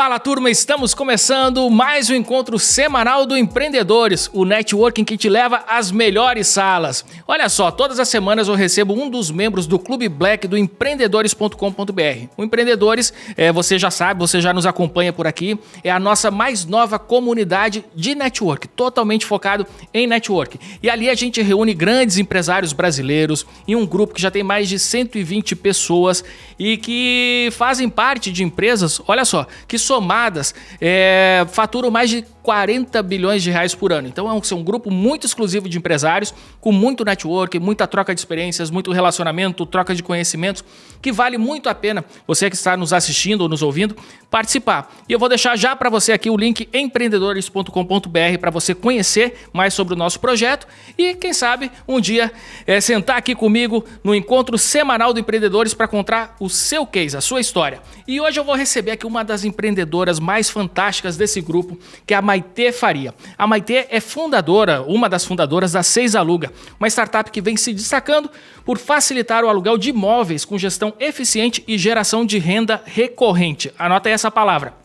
Fala turma, estamos começando mais um encontro semanal do Empreendedores, o networking que te leva às melhores salas. Olha só, todas as semanas eu recebo um dos membros do Clube Black do empreendedores.com.br. O Empreendedores, você já sabe, você já nos acompanha por aqui, é a nossa mais nova comunidade de network, totalmente focado em network. E ali a gente reúne grandes empresários brasileiros em um grupo que já tem mais de 120 pessoas e que fazem parte de empresas, olha só, que somadas faturam mais de 40 bilhões de reais por ano. Então é um grupo muito exclusivo de empresários, com muito network, muita troca de experiências, muito relacionamento, troca de conhecimentos, que vale muito a pena você que está nos assistindo ou nos ouvindo participar. E eu vou deixar já para você aqui o link empreendedores.com.br para você conhecer mais sobre o nosso projeto e quem sabe um dia sentar aqui comigo no encontro semanal do Empreendedores para contar o seu case, a sua história. E hoje eu vou receber aqui uma das empreendedoras mais fantásticas desse grupo, que é a Maitê Faria. A Maitê é uma das fundadoras da Seis Aluga, uma startup que vem se destacando por facilitar o aluguel de imóveis com gestão eficiente e geração de renda recorrente. Anota aí essa palavra.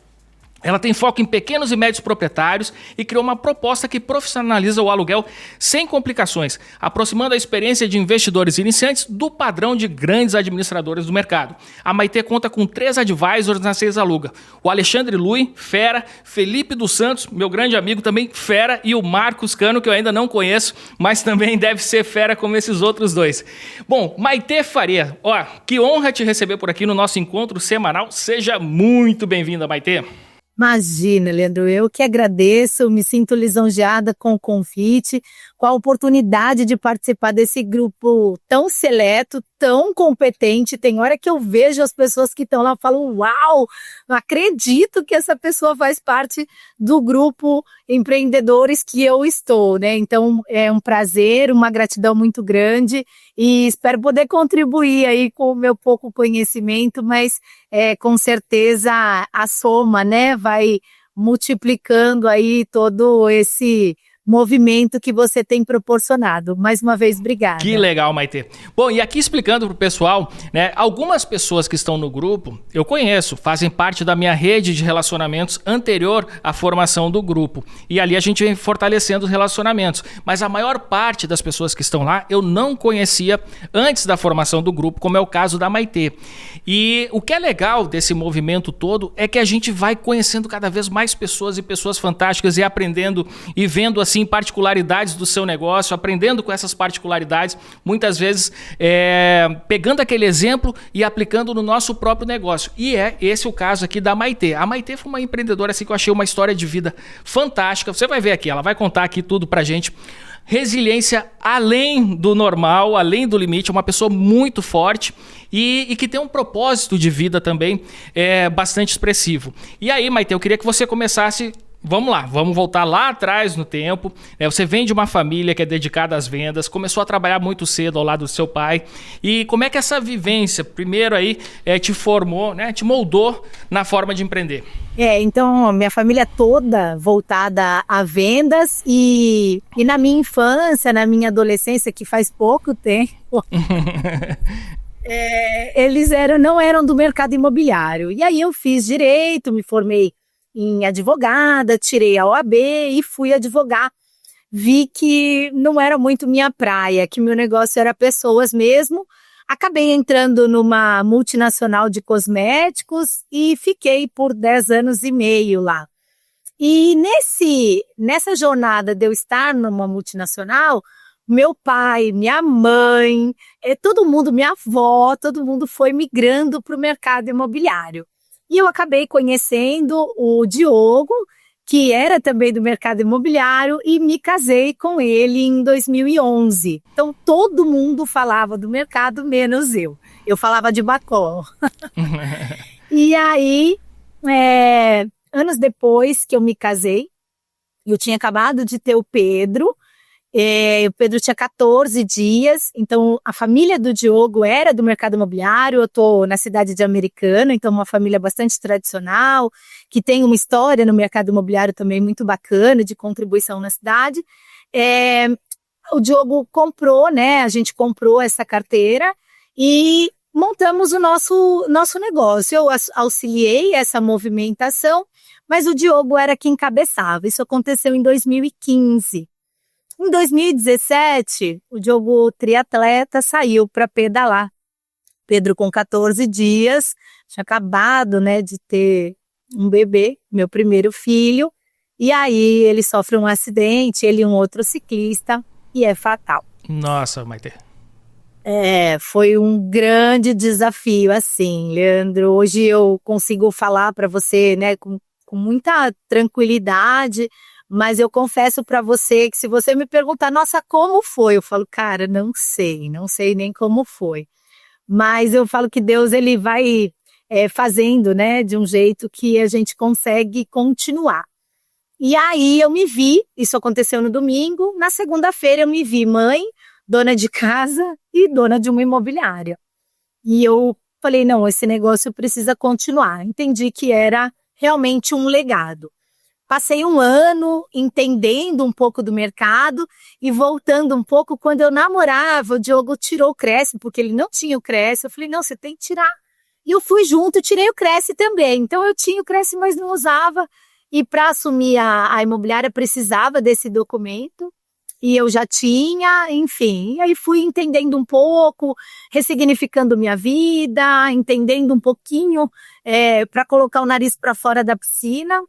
Ela tem foco em pequenos e médios proprietários e criou uma proposta que profissionaliza o aluguel sem complicações, aproximando a experiência de investidores iniciantes do padrão de grandes administradores do mercado. A Maitê conta com 3 advisors na Seis Aluga: o Alexandre Lui, fera, Felipe dos Santos, meu grande amigo também, fera, e o Marcos Cano, que eu ainda não conheço, mas também deve ser fera como esses outros dois. Bom, Maitê Faria, que honra te receber por aqui no nosso encontro semanal. Seja muito bem-vinda, Maitê. Imagina, Leandro, eu que agradeço, me sinto lisonjeada com o convite, com a oportunidade de participar desse grupo tão seleto, tão competente. Tem hora que eu vejo as pessoas que estão lá e falo, uau, não acredito que essa pessoa faz parte do grupo Empreendedores que eu estou, né? Então é um prazer, uma gratidão muito grande e espero poder contribuir aí com o meu pouco conhecimento, mas com certeza a soma, né, vai multiplicando aí todo esse movimento que você tem proporcionado. Mais uma vez, obrigada. Que legal, Maitê. Bom, e aqui explicando para o pessoal, né, algumas pessoas que estão no grupo, eu conheço, fazem parte da minha rede de relacionamentos anterior à formação do grupo. E ali a gente vem fortalecendo os relacionamentos. Mas a maior parte das pessoas que estão lá, eu não conhecia antes da formação do grupo, como é o caso da Maitê. E o que é legal desse movimento todo é que a gente vai conhecendo cada vez mais pessoas e pessoas fantásticas e aprendendo e vendo assim particularidades do seu negócio, aprendendo com essas particularidades, muitas vezes pegando aquele exemplo e aplicando no nosso próprio negócio. E é esse o caso aqui da Maitê. A Maitê foi uma empreendedora assim que eu achei uma história de vida fantástica. Você vai ver aqui, ela vai contar aqui tudo pra gente. Resiliência além do normal, além do limite, uma pessoa muito forte e que tem um propósito de vida também bastante expressivo. E aí, Maitê, eu queria que você começasse. Vamos lá, vamos voltar lá atrás no tempo. Você vem de uma família que é dedicada às vendas, começou a trabalhar muito cedo ao lado do seu pai. E como é que essa vivência, primeiro aí, te formou, né, te moldou na forma de empreender? Então, minha família toda voltada a vendas e na minha infância, na minha adolescência, que faz pouco tempo, eles não eram do mercado imobiliário. E aí eu fiz direito, me formei em advogada, tirei a OAB e fui advogar. Vi que não era muito minha praia, que meu negócio era pessoas mesmo. Acabei entrando numa multinacional de cosméticos e fiquei por 10 anos e meio lá. E nessa jornada de eu estar numa multinacional, meu pai, minha mãe, todo mundo, minha avó, todo mundo foi migrando para o mercado imobiliário. E eu acabei conhecendo o Diogo, que era também do mercado imobiliário, e me casei com ele em 2011. Então, todo mundo falava do mercado, menos eu. Eu falava de batom. E aí, anos depois que eu me casei, eu tinha acabado de ter o Pedro. O Pedro tinha 14 dias, então a família do Diogo era do mercado imobiliário. Eu estou na cidade de Americana, então uma família bastante tradicional, que tem uma história no mercado imobiliário também muito bacana, de contribuição na cidade. O Diogo comprou, né? A gente comprou essa carteira e montamos o nosso negócio. Eu auxiliei essa movimentação, mas o Diogo era quem encabeçava. Isso aconteceu em 2015. Em 2017, o Diogo triatleta saiu para pedalar. Pedro com 14 dias, tinha acabado, né, de ter um bebê, meu primeiro filho, e aí ele sofre um acidente, ele e um outro ciclista, e é fatal. Nossa, Maite. Foi um grande desafio, assim, Leandro. Hoje eu consigo falar para você, né, com muita tranquilidade, mas eu confesso para você que se você me perguntar, nossa, como foi? Eu falo, cara, não sei nem como foi. Mas eu falo que Deus, ele vai fazendo, né, de um jeito que a gente consegue continuar. E aí eu me vi, isso aconteceu no domingo, na segunda-feira eu me vi mãe, dona de casa e dona de uma imobiliária. E eu falei, não, esse negócio precisa continuar. Entendi que era realmente um legado. Passei um ano entendendo um pouco do mercado e voltando um pouco, quando eu namorava, o Diogo tirou o Cresce, porque ele não tinha o Cresce. Eu falei, não, você tem que tirar. E eu fui junto, tirei o Cresce também. Então eu tinha o Cresce, mas não usava. E para assumir a imobiliária precisava desse documento. E eu já tinha, enfim. E aí fui entendendo um pouco, ressignificando minha vida, entendendo um pouquinho para colocar o nariz para fora da piscina.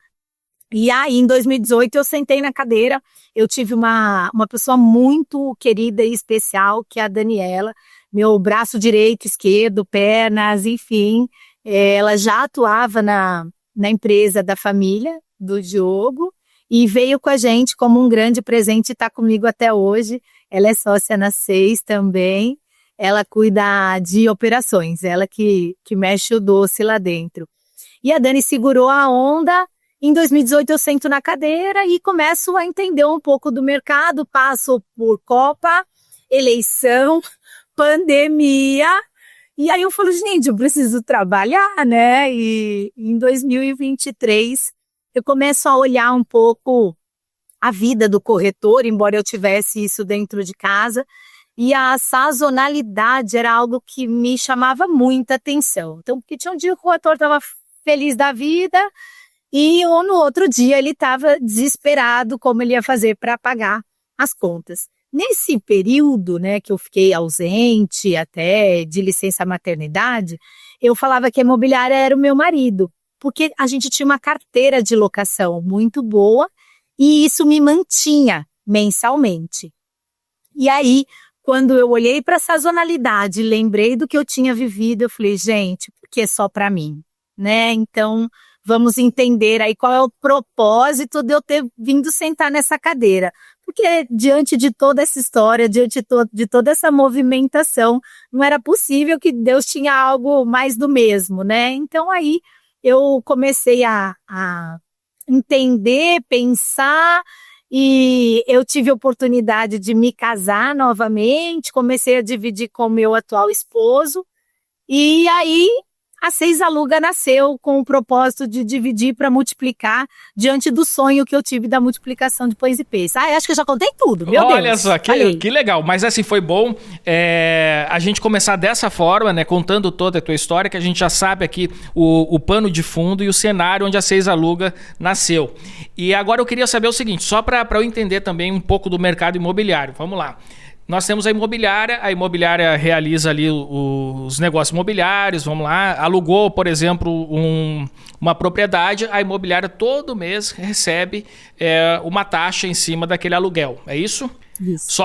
E aí, em 2018, eu sentei na cadeira, eu tive uma pessoa muito querida e especial, que é a Daniela, meu braço direito, esquerdo, pernas, enfim. Ela já atuava na empresa da família, do Diogo, e veio com a gente como um grande presente e está comigo até hoje. Ela é sócia na 6 também, ela cuida de operações, ela que mexe o doce lá dentro. E a Dani segurou a onda. Em 2018 eu sento na cadeira e começo a entender um pouco do mercado, passo por Copa, eleição, pandemia, e aí eu falo, gente, eu preciso trabalhar, né? E em 2023 eu começo a olhar um pouco a vida do corretor, embora eu tivesse isso dentro de casa, e a sazonalidade era algo que me chamava muita atenção. Então, porque tinha um dia que o corretor estava feliz da vida, e no outro dia ele estava desesperado como ele ia fazer para pagar as contas. Nesse período, né, que eu fiquei ausente até de licença maternidade, eu falava que a imobiliária era o meu marido, porque a gente tinha uma carteira de locação muito boa e isso me mantinha mensalmente. E aí, quando eu olhei para a sazonalidade, lembrei do que eu tinha vivido, eu falei, gente, porque é só para mim, né? Então, vamos entender aí qual é o propósito de eu ter vindo sentar nessa cadeira. Porque diante de toda essa história, diante de toda essa movimentação, não era possível que Deus tinha algo mais do mesmo, né? Então aí eu comecei a entender, pensar, e eu tive a oportunidade de me casar novamente, comecei a dividir com o meu atual esposo, e aí a 6 Aluga nasceu com o propósito de dividir para multiplicar diante do sonho que eu tive da multiplicação de pães e peixes. Acho que eu já contei tudo, meu Deus. Olha só, que legal. Mas assim, foi bom a gente começar dessa forma, né, contando toda a tua história, que a gente já sabe aqui o pano de fundo e o cenário onde a 6 Aluga nasceu. E agora eu queria saber o seguinte, só para eu entender também um pouco do mercado imobiliário. Vamos lá. Nós temos a imobiliária realiza ali os negócios imobiliários, vamos lá, alugou, por exemplo, uma propriedade, a imobiliária todo mês recebe uma taxa em cima daquele aluguel, é isso?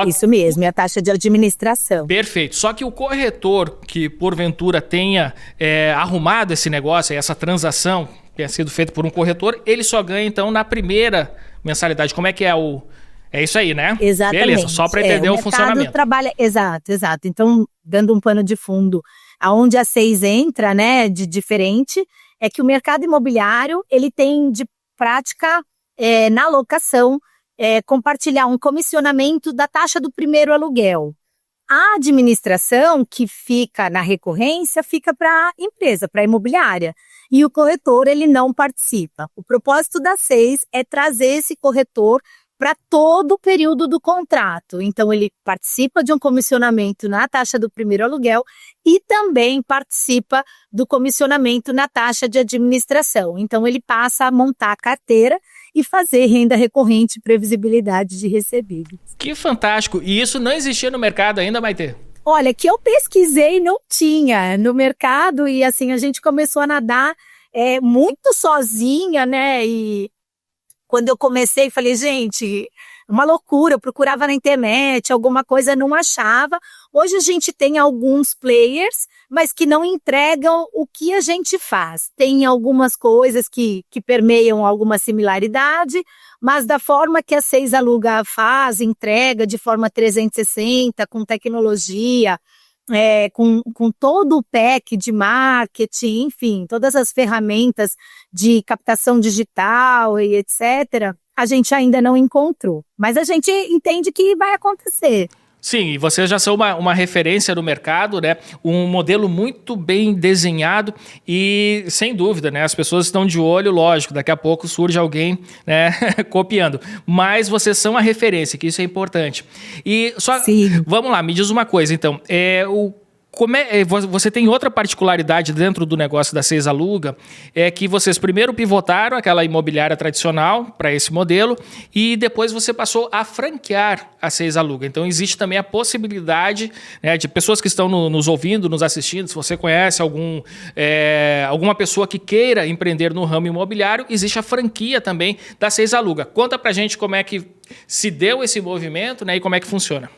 Isso mesmo, é a taxa de administração. Perfeito, só que o corretor que porventura tenha arrumado esse negócio, essa transação tenha sido feita por um corretor, ele só ganha então na primeira mensalidade. Como é que é É isso aí, né? Exatamente. Beleza, só para entender o funcionamento. Exato. Então, dando um pano de fundo, aonde a 6 entra, né, de diferente, é que o mercado imobiliário, ele tem de prática, na locação, compartilhar um comissionamento da taxa do primeiro aluguel. A administração, que fica na recorrência, fica para a empresa, para a imobiliária. E o corretor, ele não participa. O propósito da 6 é trazer esse corretor para todo o período do contrato. Então, ele participa de um comissionamento na taxa do primeiro aluguel e também participa do comissionamento na taxa de administração. Então, ele passa a montar a carteira e fazer renda recorrente e previsibilidade de recebíveis. Que fantástico! E isso não existia no mercado ainda, Maitê? Olha, que eu pesquisei, não tinha no mercado, e assim, a gente começou a nadar muito sozinha, né? E quando eu comecei, falei, gente, uma loucura, eu procurava na internet, alguma coisa, não achava. Hoje a gente tem alguns players, mas que não entregam o que a gente faz. Tem algumas coisas que permeiam alguma similaridade, mas da forma que a Seis Aluga faz, entrega de forma 360, com tecnologia, com todo o pack de marketing, enfim, todas as ferramentas de captação digital e etc., a gente ainda não encontrou. Mas a gente entende que vai acontecer. Sim, e vocês já são uma referência no mercado, né? Um modelo muito bem desenhado e, sem dúvida, né? As pessoas estão de olho, lógico, daqui a pouco surge alguém, né, copiando. Mas vocês são a referência, que isso é importante. E só, Sim. Vamos lá, me diz uma coisa, então. Você tem outra particularidade dentro do negócio da Seis Aluga, é que vocês primeiro pivotaram aquela imobiliária tradicional para esse modelo e depois você passou a franquear a Seis Aluga. Então existe também a possibilidade, né, de pessoas que estão nos ouvindo, nos assistindo, se você conhece alguma pessoa que queira empreender no ramo imobiliário, existe a franquia também da Seis Aluga. Conta pra gente como é que se deu esse movimento, né, e como é que funciona.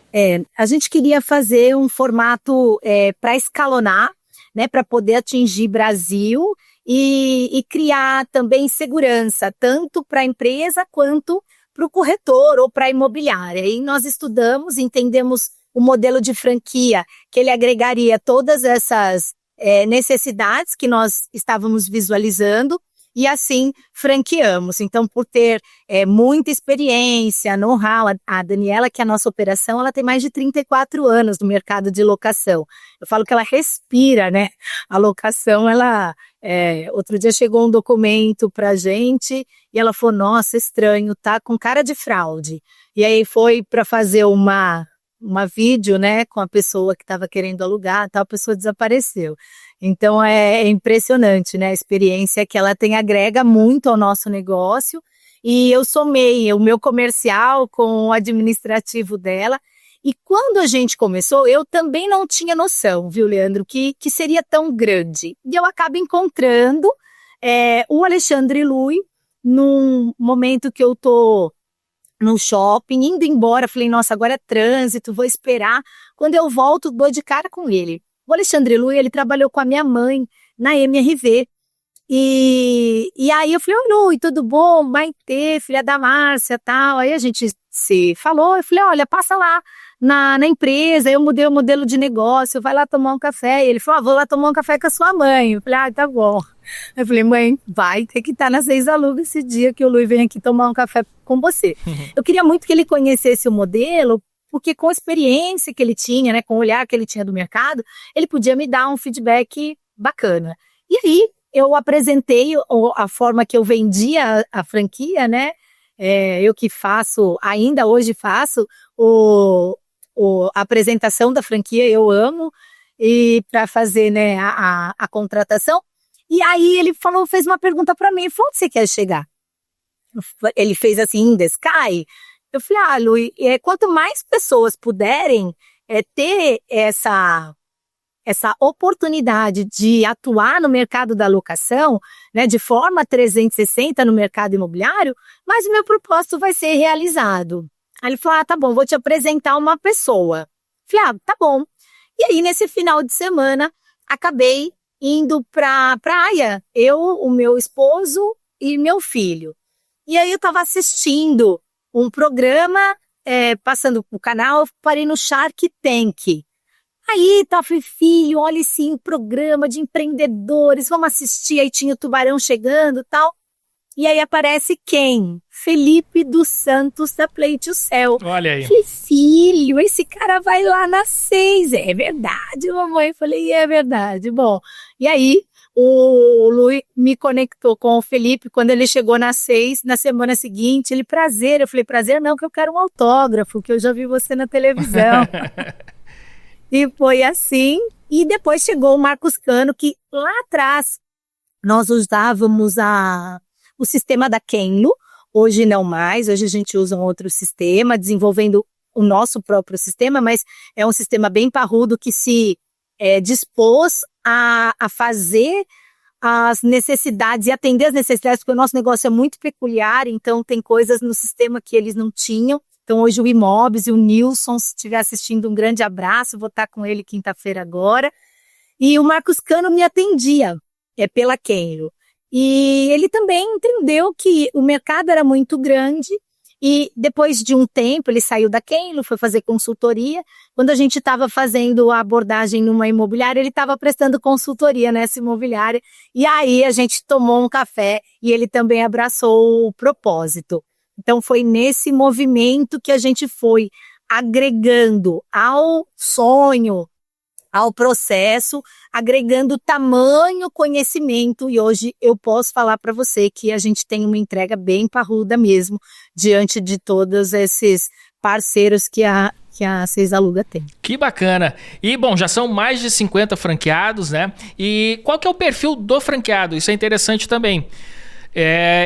A gente queria fazer um formato para escalonar, né, para poder atingir Brasil e criar também segurança, tanto para a empresa quanto para o corretor ou para a imobiliária. E nós estudamos, entendemos o modelo de franquia, que ele agregaria todas essas necessidades que nós estávamos visualizando, e assim franqueamos. Então, por ter muita experiência, know-how, a Daniela, que é a nossa operação, ela tem mais de 34 anos no mercado de locação. Eu falo que ela respira, né? A locação, outro dia chegou um documento pra gente e ela falou, nossa, estranho, tá com cara de fraude. E aí foi para fazer uma vídeo, né, com a pessoa que estava querendo alugar, a pessoa desapareceu. Então é impressionante, né, a experiência que ela tem, agrega muito ao nosso negócio, e eu somei o meu comercial com o administrativo dela, e quando a gente começou, eu também não tinha noção, viu, Leandro, que seria tão grande. E eu acabo encontrando o Alexandre Lui, num momento que eu tô no shopping, indo embora, falei, nossa, agora é trânsito, vou esperar. Quando eu volto, dou de cara com ele. O Alexandre Lui, ele trabalhou com a minha mãe na MRV. E aí eu falei, oi, Lui, tudo bom? Maitê, filha da Márcia, tal. Aí a gente se falou, eu falei, olha, passa lá na empresa, eu mudei o modelo de negócio, vai lá tomar um café. E ele falou, vou lá tomar um café com a sua mãe. Eu falei, tá bom. Eu falei, mãe, vai ter que estar na Seis Aluga esse dia que o Lui vem aqui tomar um café com você. Eu queria muito que ele conhecesse o modelo, porque com a experiência que ele tinha, né, com o olhar que ele tinha do mercado, ele podia me dar um feedback bacana. E aí, eu apresentei a forma que eu vendia a franquia, né, eu que faço, ainda hoje faço, a apresentação da franquia, eu amo, e para fazer, né, a contratação. E aí ele fez uma pergunta para mim, falou, onde você quer chegar? Ele fez assim, in the sky. Eu falei, Lui, quanto mais pessoas puderem ter essa oportunidade de atuar no mercado da locação, né, de forma 360 no mercado imobiliário, mais o meu propósito vai ser realizado. Aí ele falou, tá bom, vou te apresentar uma pessoa. Eu falei, tá bom. E aí, nesse final de semana, acabei indo pra praia, eu, o meu esposo e meu filho. E aí eu estava assistindo um programa, passando pro canal, parei no Shark Tank. Aí, falei, filho, olha esse programa de empreendedores, vamos assistir, aí tinha o tubarão chegando e tal. E aí aparece quem? Felipe dos Santos, da Play to Sell. Olha aí. Falei, filho, esse cara vai lá na Seis. É verdade, mamãe. Falei, é verdade. Bom, e aí O Lu me conectou com o Felipe quando ele chegou na 6, na semana seguinte, ele, prazer. Eu falei, prazer não, que eu quero um autógrafo, que eu já vi você na televisão. E foi assim. E depois chegou o Marcos Cano, que lá atrás nós usávamos o sistema da Kenlo, hoje não mais, hoje a gente usa um outro sistema, desenvolvendo o nosso próprio sistema, mas é um sistema bem parrudo que se dispôs a fazer as necessidades e atender as necessidades, porque o nosso negócio é muito peculiar, então tem coisas no sistema que eles não tinham. Então hoje o Imobs e o Nilson, se estiver assistindo, um grande abraço, vou estar com ele quinta-feira agora. E o Marcos Cano me atendia pela Kenlo. E ele também entendeu que o mercado era muito grande e depois de um tempo ele saiu da Kenlo, foi fazer consultoria. Quando a gente estava fazendo a abordagem numa imobiliária, ele estava prestando consultoria nessa imobiliária. E aí a gente tomou um café e ele também abraçou o propósito. Então foi nesse movimento que a gente foi agregando ao sonho, ao processo, agregando tamanho, conhecimento, e hoje eu posso falar para você que a gente tem uma entrega bem parruda mesmo, diante de todos esses parceiros que a Seis Aluga tem. Que bacana! E, bom, já são mais de 50 franqueados, né? E qual que é o perfil do franqueado? Isso é interessante também.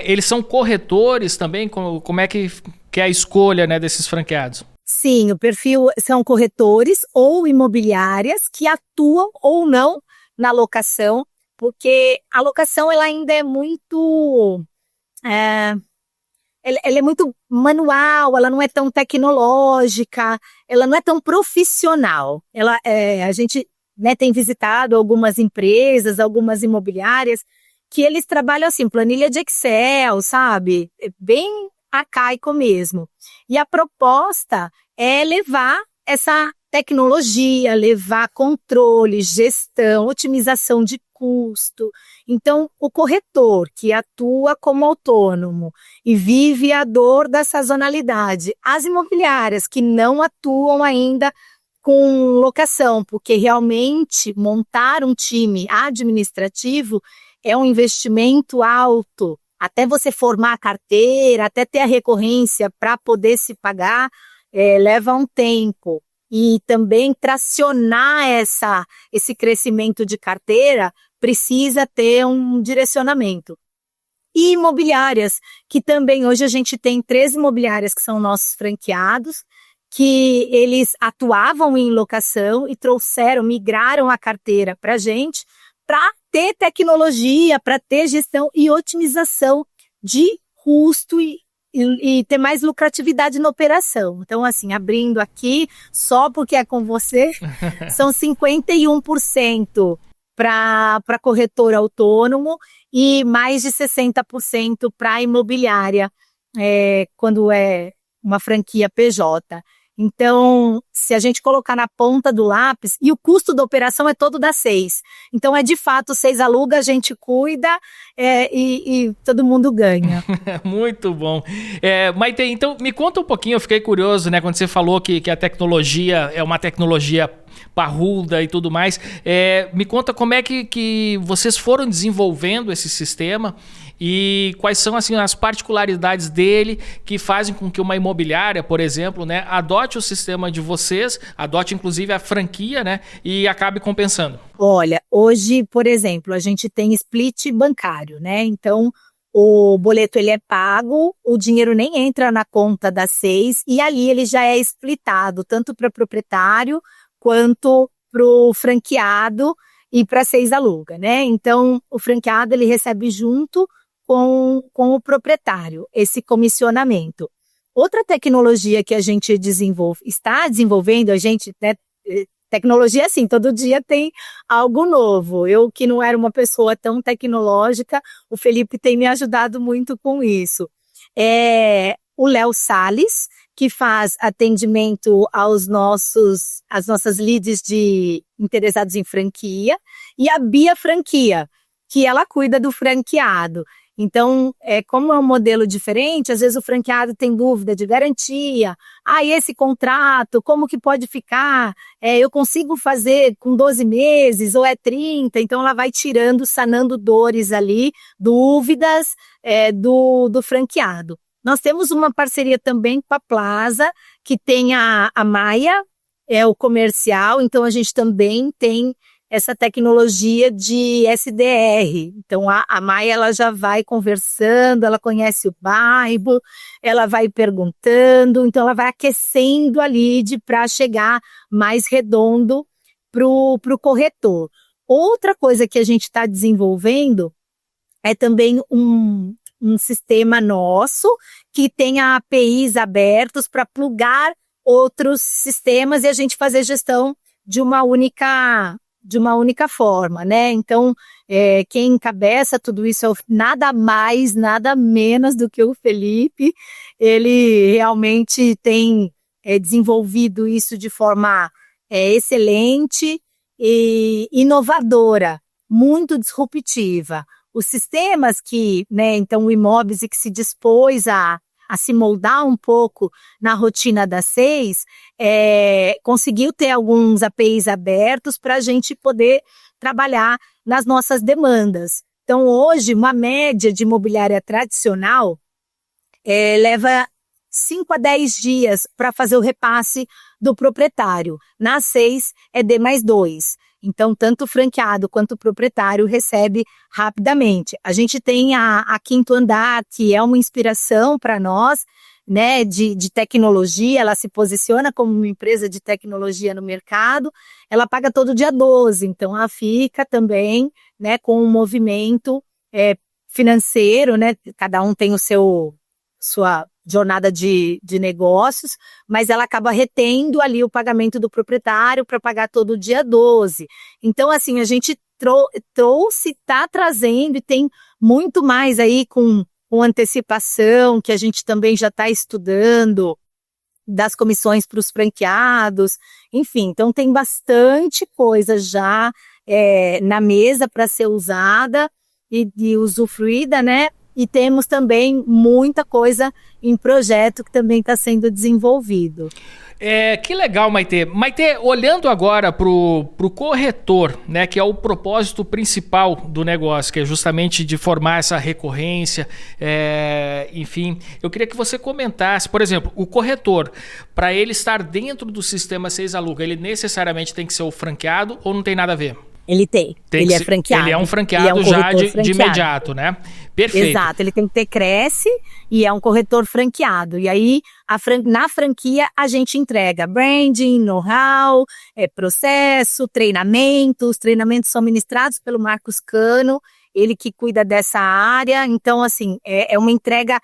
Eles são corretores também? Como é que é a escolha, né, desses franqueados? Sim, o perfil são corretores ou imobiliárias que atuam ou não na locação, porque a locação ela ainda é muito... ela é muito manual, ela não é tão tecnológica, ela não é tão profissional. A gente, né, tem visitado algumas empresas, algumas imobiliárias, que eles trabalham assim, planilha de Excel, sabe? Bem arcaico mesmo. E a proposta é levar essa tecnologia, levar controle, gestão, otimização de custo. Então, o corretor que atua como autônomo e vive a dor da sazonalidade, as imobiliárias que não atuam ainda com locação, porque realmente montar um time administrativo é um investimento alto. Até você formar a carteira, até ter a recorrência para poder se pagar, leva um tempo. E também tracionar esse crescimento de carteira precisa ter um direcionamento. E imobiliárias, que também hoje a gente tem 13 imobiliárias que são nossos franqueados, que eles atuavam em locação e migraram a carteira para a gente, para ter tecnologia, para ter gestão e otimização de custo e ter mais lucratividade na operação. Então, assim, abrindo aqui, só porque é com você, são 51% para corretor autônomo e mais de 60% para imobiliária, quando é uma franquia PJ. Então, se a gente colocar na ponta do lápis, e o custo da operação é todo da Seis. Então, de fato, Seis aluga, a gente cuida e todo mundo ganha. Muito bom. Maite, então, me conta um pouquinho, eu fiquei curioso, né, quando você falou que a tecnologia é uma tecnologia parruda e tudo mais. Me conta como é que vocês foram desenvolvendo esse sistema e quais são assim, as particularidades dele que fazem com que uma imobiliária, por exemplo, né, adote o sistema de vocês, adote inclusive a franquia, né, e acabe compensando. Olha, hoje, por exemplo, a gente tem split bancário, né? Então, o boleto ele é pago, o dinheiro nem entra na conta da Seis e ali ele já é splitado, tanto para proprietário quanto para o franqueado e para Seis aluga, né? Então, o franqueado ele recebe junto com o proprietário esse comissionamento. Outra tecnologia que a gente está desenvolvendo, a gente, né, tecnologia assim, todo dia tem algo novo. Eu que não era uma pessoa tão tecnológica, o Felipe tem me ajudado muito com isso. O Léo Salles, que faz atendimento às nossas leads de interessados em franquia, e a Bia Franquia, que ela cuida do franqueado. Então, como é um modelo diferente, às vezes o franqueado tem dúvida de garantia. E esse contrato, como que pode ficar? Eu consigo fazer com 12 meses ou é 30? Então, ela vai tirando, sanando dores ali, dúvidas do franqueado. Nós temos uma parceria também com a Plaza, que tem a Maia, o comercial, então a gente também tem essa tecnologia de SDR. Então, a Maia, ela já vai conversando, ela conhece o bairro, ela vai perguntando, então ela vai aquecendo a lead para chegar mais redondo pro corretor. Outra coisa que a gente está desenvolvendo é também um sistema nosso que tenha APIs abertos para plugar outros sistemas e a gente fazer gestão de uma única forma, né? Então, quem encabeça tudo isso é nada mais, nada menos do que o Felipe. Ele realmente tem desenvolvido isso de forma excelente e inovadora, muito disruptiva. Os sistemas que, né, então o Imóveis que se dispôs a se moldar um pouco na rotina da 6, conseguiu ter alguns APIs abertos para a gente poder trabalhar nas nossas demandas. Então, hoje, uma média de imobiliária tradicional leva 5 a 10 dias para fazer o repasse do proprietário. Na 6, é D+2. Então, tanto o franqueado quanto o proprietário recebe rapidamente. A gente tem a Quinto Andar, que é uma inspiração para nós, né, de tecnologia. Ela se posiciona como uma empresa de tecnologia no mercado. Ela paga todo dia 12, então ela fica também, né, com um movimento financeiro, né, cada um tem sua jornada de negócios, mas ela acaba retendo ali o pagamento do proprietário para pagar todo dia 12. Então, assim, a gente trouxe, está trazendo e tem muito mais aí com antecipação, que a gente também já está estudando, das comissões para os franqueados, enfim, então tem bastante coisa já na mesa para ser usada e usufruída, né? E temos também muita coisa em projeto que também está sendo desenvolvido. Que legal, Maitê. Maitê, olhando agora para o corretor, né, que é o propósito principal do negócio, que é justamente de formar essa recorrência, enfim, eu queria que você comentasse, por exemplo, o corretor, para ele estar dentro do sistema 6 Aluga, ele necessariamente tem que ser o franqueado ou não tem nada a ver? Ele ele é franqueado. Ele é um franqueado já de imediato, né? Perfeito. Exato, ele tem que ter Cresce e é um corretor franqueado. E aí, na franquia, a gente entrega branding, know-how, processo, treinamentos. Os treinamentos são ministrados pelo Marcos Cano, ele que cuida dessa área. Então, assim, é uma entrega,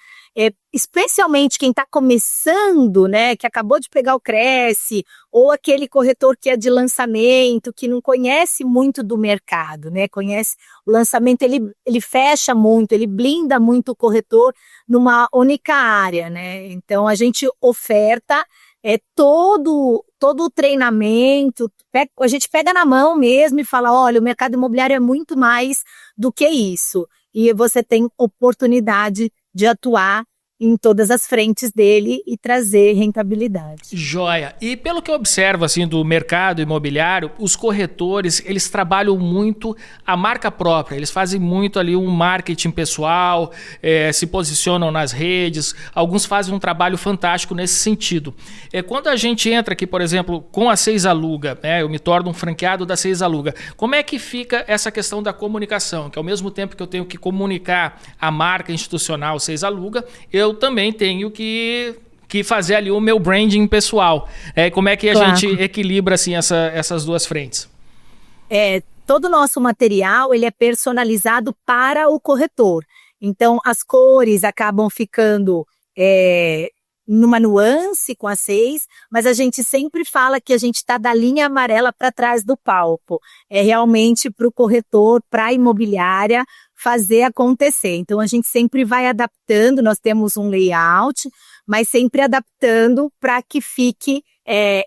especialmente quem está começando, né, que acabou de pegar o Cresce, ou aquele corretor que é de lançamento, que não conhece muito do mercado, né, conhece o lançamento, ele fecha muito, ele blinda muito o corretor numa única área, né, então a gente oferta todo o treinamento, a gente pega na mão mesmo e fala, olha, o mercado imobiliário é muito mais do que isso, e você tem oportunidade de atuar em todas as frentes dele e trazer rentabilidade. Joia. E pelo que eu observo assim, do mercado imobiliário, os corretores, eles trabalham muito a marca própria, eles fazem muito ali um marketing pessoal, se posicionam nas redes, alguns fazem um trabalho fantástico nesse sentido. Quando a gente entra aqui, por exemplo, com a 6 Aluga, né, eu me torno um franqueado da 6 Aluga, como é que fica essa questão da comunicação? Que ao mesmo tempo que eu tenho que comunicar a marca institucional 6 Aluga, eu também tenho que fazer ali o meu branding pessoal. Como é que a gente equilibra assim, essas duas frentes? Todo o nosso material ele é personalizado para o corretor. Então, as cores acabam ficando numa nuance com a 6, mas a gente sempre fala que a gente está da linha amarela para trás do palco. É realmente para o corretor, para a imobiliária, fazer acontecer. Então, a gente sempre vai adaptando, nós temos um layout, mas sempre adaptando para que fique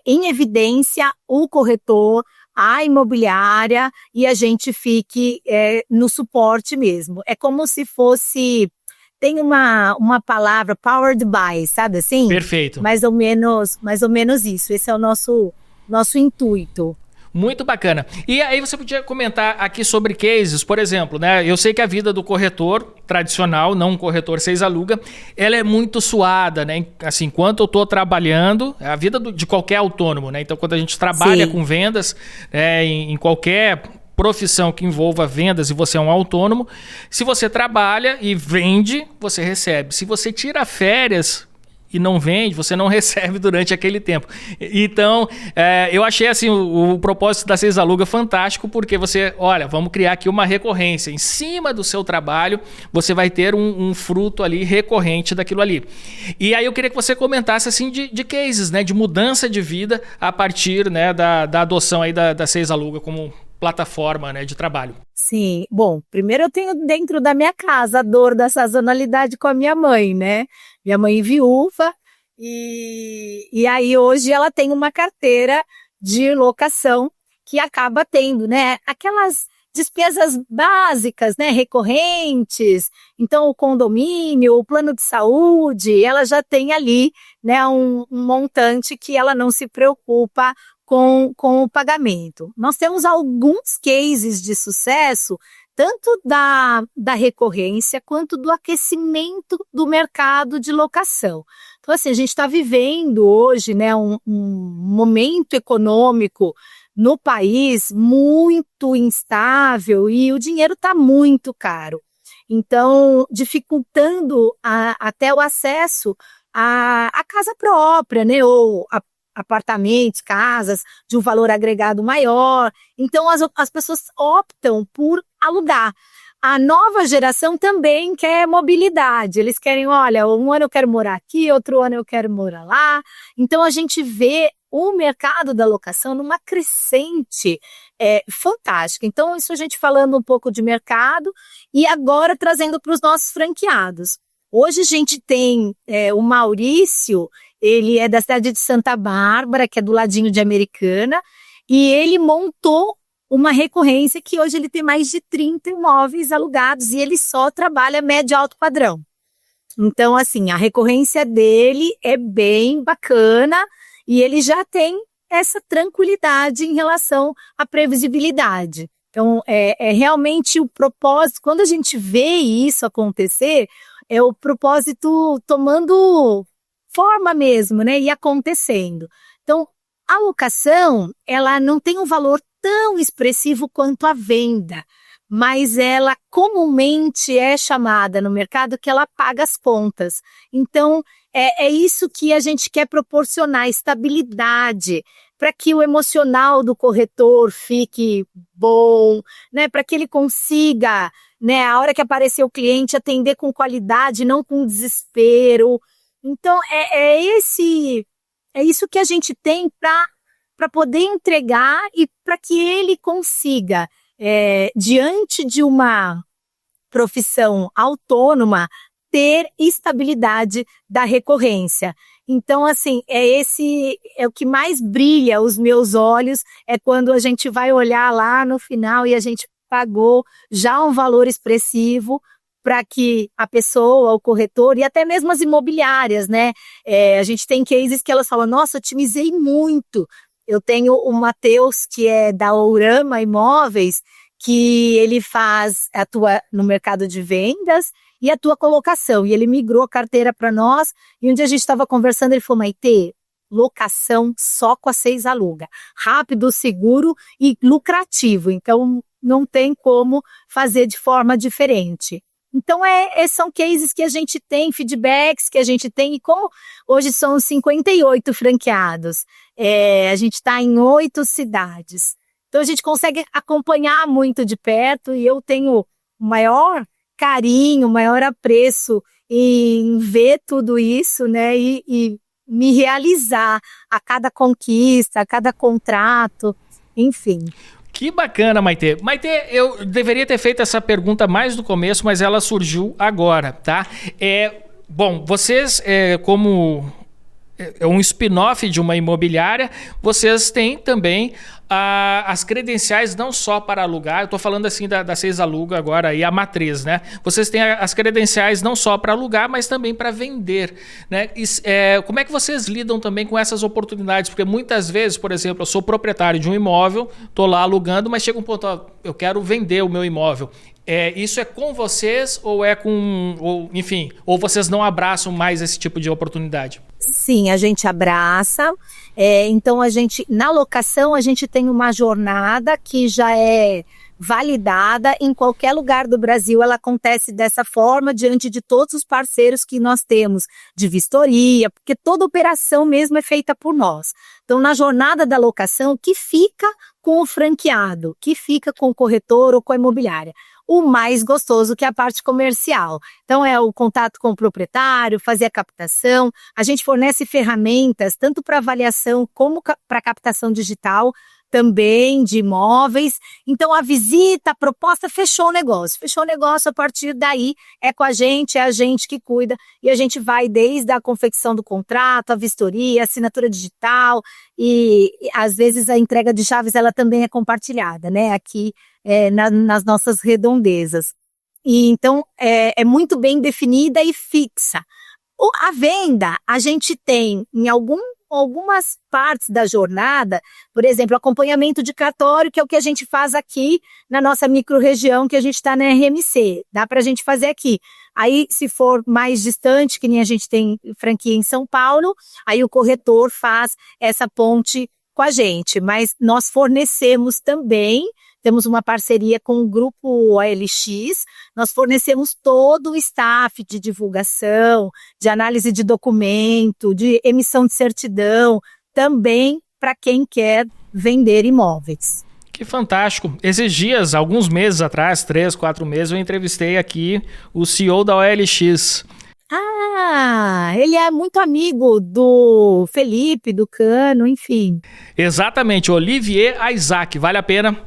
em evidência o corretor, a imobiliária e a gente fique no suporte mesmo. É como se fosse... Tem uma palavra, powered by, sabe assim? Perfeito. Mais ou menos isso. Esse é o nosso intuito. Muito bacana. E aí você podia comentar aqui sobre cases, por exemplo, né? Eu sei que a vida do corretor tradicional, não um corretor Seis Aluga, ela é muito suada, né? Assim, enquanto eu estou trabalhando, a vida de qualquer autônomo, né? Então, quando a gente trabalha com vendas, em qualquer profissão que envolva vendas e você é um autônomo, se você trabalha e vende, você recebe. Se você tira férias e não vende, você não recebe durante aquele tempo. Então, eu achei assim o propósito da Seis Aluga fantástico, porque você, olha, vamos criar aqui uma recorrência. Em cima do seu trabalho, você vai ter um fruto ali recorrente daquilo ali. E aí eu queria que você comentasse assim de cases, né, de mudança de vida a partir, né, da adoção aí da Seis Aluga como plataforma, né, de trabalho. Sim, bom, primeiro eu tenho dentro da minha casa a dor da sazonalidade com a minha mãe, né? Minha mãe viúva, e aí hoje ela tem uma carteira de locação que acaba tendo, né? Aquelas despesas básicas, né? Recorrentes, então o condomínio, o plano de saúde, ela já tem ali, né? Um montante que ela não se preocupa com o pagamento. Nós temos alguns cases de sucesso, tanto da recorrência quanto do aquecimento do mercado de locação. Então, assim, a gente está vivendo hoje, né, um momento econômico no país muito instável e o dinheiro está muito caro. Então, dificultando até o acesso à casa própria, né, ou apartamentos, casas de um valor agregado maior. Então, as pessoas optam por alugar. A nova geração também quer mobilidade. Eles querem, olha, um ano eu quero morar aqui, outro ano eu quero morar lá. Então, a gente vê o mercado da locação numa crescente fantástica. Então, isso a gente falando um pouco de mercado e agora trazendo para os nossos franqueados. Hoje a gente tem o Maurício, ele é da cidade de Santa Bárbara, que é do ladinho de Americana, e ele montou uma recorrência que hoje ele tem mais de 30 imóveis alugados e ele só trabalha médio e alto padrão. Então, assim, a recorrência dele é bem bacana e ele já tem essa tranquilidade em relação à previsibilidade. Então, é realmente o propósito, quando a gente vê isso acontecer, é o propósito tomando forma mesmo, né, e acontecendo. Então, a locação, ela não tem um valor tão expressivo quanto a venda, mas ela comumente é chamada no mercado que ela paga as contas. Então, é isso que a gente quer proporcionar, estabilidade, para que o emocional do corretor fique bom, né, para que ele consiga, né, a hora que aparecer o cliente, atender com qualidade, não com desespero. Então, é isso que a gente tem para poder entregar e para que ele consiga, diante de uma profissão autônoma, ter estabilidade da recorrência. Então, assim, é o que mais brilha os meus olhos, é quando a gente vai olhar lá no final e a gente pagou já um valor expressivo para que a pessoa, o corretor e até mesmo as imobiliárias, né? A gente tem cases que elas falam, nossa, otimizei muito. Eu tenho o Matheus, que é da Ourama Imóveis, que ele atua no mercado de vendas e atua com locação. E ele migrou a carteira para nós. E um dia a gente estava conversando, ele falou, Maitê, locação só com a Seis Aluga. Rápido, seguro e lucrativo. Então, não tem como fazer de forma diferente. Então, são cases que a gente tem, feedbacks que a gente tem, e como hoje são 58 franqueados, a gente está em 8 cidades. Então, a gente consegue acompanhar muito de perto e eu tenho o maior carinho, o maior apreço em ver tudo isso, né, e me realizar a cada conquista, a cada contrato, enfim. Que bacana, Maitê. Maitê, eu deveria ter feito essa pergunta mais no começo, mas ela surgiu agora, tá? Bom, vocês, como é um spin-off de uma imobiliária, vocês têm também as credenciais não só para alugar, eu estou falando assim da Seis Aluga agora e a matriz, né? Vocês têm as credenciais não só para alugar, mas também para vender, né? Como é que vocês lidam também com essas oportunidades? Porque muitas vezes, por exemplo, eu sou proprietário de um imóvel, estou lá alugando, mas chega um ponto, ó, eu quero vender o meu imóvel. Isso é com vocês ou ou vocês não abraçam mais esse tipo de oportunidade? Sim, a gente abraça. Então, na locação, a gente tem uma jornada que já é validada em qualquer lugar do Brasil. Ela acontece dessa forma diante de todos os parceiros que nós temos de vistoria, porque toda operação mesmo é feita por nós. Então, na jornada da locação, que fica com o franqueado, que fica com o corretor ou com a imobiliária. O mais gostoso que é a parte comercial. Então, é o contato com o proprietário, fazer a captação. A gente fornece ferramentas, tanto para avaliação como para captação digital, também de imóveis. Então, a visita, a proposta, fechou o negócio. Fechou o negócio, a partir daí é com a gente, é a gente que cuida. E a gente vai desde a confecção do contrato, a vistoria, a assinatura digital e às vezes a entrega de chaves, ela também é compartilhada, né? Aqui nas nossas redondezas. E então, é muito bem definida e fixa. A venda, a gente tem em algumas partes da jornada, por exemplo, acompanhamento de cartório, que é o que a gente faz aqui na nossa micro-região, que a gente está na RMC. Dá para a gente fazer aqui. Aí, se for mais distante, que nem a gente tem franquia em São Paulo, aí o corretor faz essa ponte com a gente. Mas nós fornecemos também, temos uma parceria com o grupo OLX, nós fornecemos todo o staff de divulgação, de análise de documento, de emissão de certidão, também para quem quer vender imóveis. Que fantástico. Esses dias, alguns meses atrás, 3, 4 meses, eu entrevistei aqui o CEO da OLX. Ele é muito amigo do Felipe, do Cano, enfim. Exatamente, Olivier Isaac. Vale a pena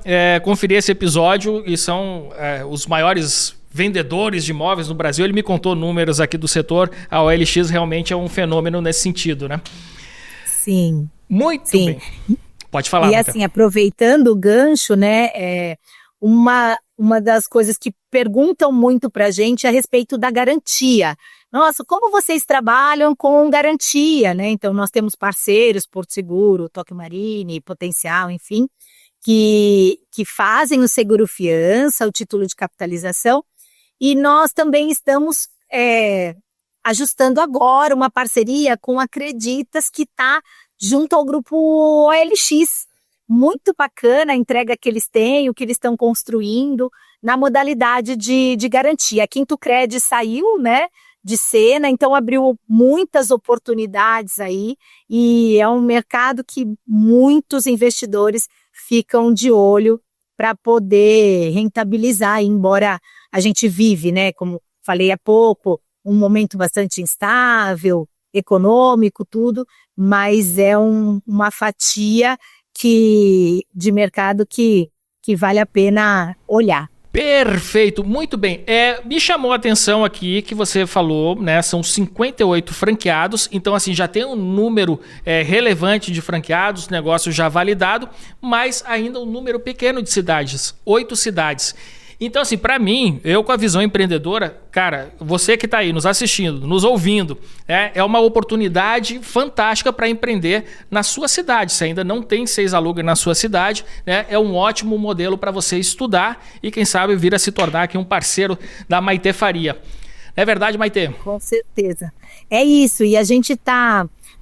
conferir esse episódio e são os maiores vendedores de imóveis no Brasil. Ele me contou números aqui do setor. A OLX realmente é um fenômeno nesse sentido, né? Sim. Muito Sim. bem. Pode falar. E assim, aproveitando o gancho, né, uma das coisas que perguntam muito para a gente é a respeito da garantia. Nossa, como vocês trabalham com garantia, né? Então, nós temos parceiros, Porto Seguro, Tokio Marine, Potencial, enfim, que fazem o seguro fiança, o título de capitalização, e nós também estamos ajustando agora uma parceria com a Creditas, que está junto ao grupo OLX. Muito bacana a entrega que eles têm, o que eles estão construindo na modalidade de garantia. A Quinto Cred saiu, né, de cena, então abriu muitas oportunidades aí e é um mercado que muitos investidores ficam de olho para poder rentabilizar, embora a gente vive, né, como falei há pouco, um momento bastante instável, econômico, tudo, mas é uma fatia de mercado que vale a pena olhar. Perfeito, muito bem. Me chamou a atenção aqui que você falou, né? São 58 franqueados, então assim, já tem um número relevante de franqueados, negócio já validado, mas ainda um número pequeno de cidades, 8 cidades. Então, assim, para mim, eu com a visão empreendedora, cara, você que está aí nos assistindo, nos ouvindo, é uma oportunidade fantástica para empreender na sua cidade. Se ainda não tem Seis Aluga na sua cidade, né, é um ótimo modelo para você estudar e, quem sabe, vir a se tornar aqui um parceiro da Maitê Faria. Não é verdade, Maitê? Com certeza. É isso, e a gente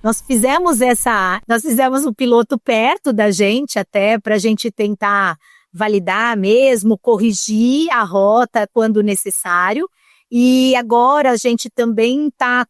nós fizemos o piloto perto da gente até para a gente tentar validar mesmo, corrigir a rota quando necessário, e agora a gente também está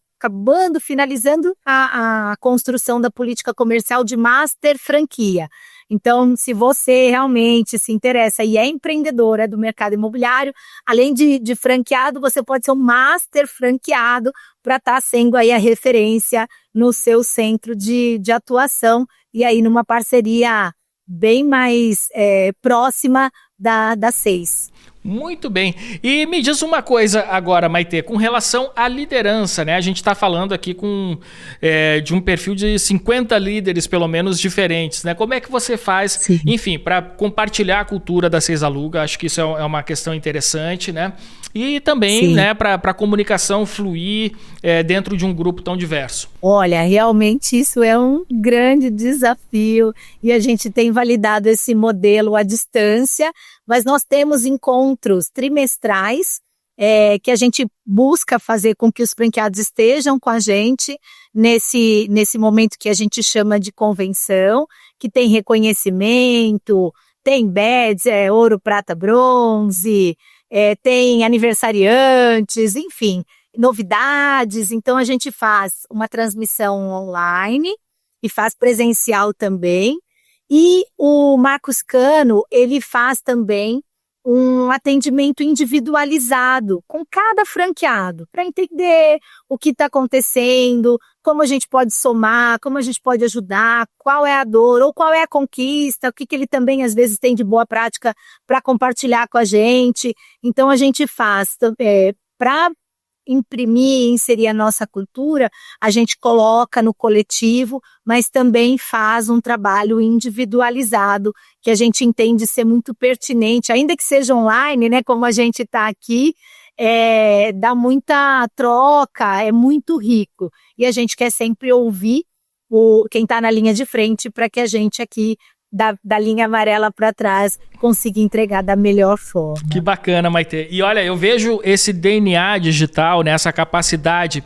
finalizando a construção da política comercial de master franquia. Então, se você realmente se interessa e é empreendedora do mercado imobiliário, além de franqueado, você pode ser um master franqueado para estar sendo aí a referência no seu centro de atuação e aí numa parceria bem mais próxima da Seis. Muito bem. E me diz uma coisa agora, Maitê, com relação à liderança, né? A gente está falando aqui de um perfil de 50 líderes, pelo menos, diferentes, né? Como é que você faz, Sim. enfim, para compartilhar a cultura da Seisaluga? Acho que isso é uma questão interessante, né? E também, Sim. né, para a comunicação fluir dentro de um grupo tão diverso. Olha, realmente isso é um grande desafio e a gente tem validado esse modelo à distância, mas nós temos encontros trimestrais que a gente busca fazer com que os franqueados estejam com a gente nesse momento que a gente chama de convenção, que tem reconhecimento, tem badges, ouro, prata, bronze, tem aniversariantes, enfim, novidades. Então a gente faz uma transmissão online e faz presencial também. E o Marcos Cano, ele faz também um atendimento individualizado com cada franqueado, para entender o que está acontecendo, como a gente pode somar, como a gente pode ajudar, qual é a dor ou qual é a conquista, o que ele também às vezes tem de boa prática para compartilhar com a gente. Então a gente faz para imprimir e inserir a nossa cultura, a gente coloca no coletivo, mas também faz um trabalho individualizado, que a gente entende ser muito pertinente, ainda que seja online, né, como a gente está aqui, dá muita troca, é muito rico. E a gente quer sempre ouvir quem está na linha de frente, para que a gente aqui da linha amarela para trás, conseguir entregar da melhor forma. Que bacana, Maitê. E olha, eu vejo esse DNA digital, né, essa capacidade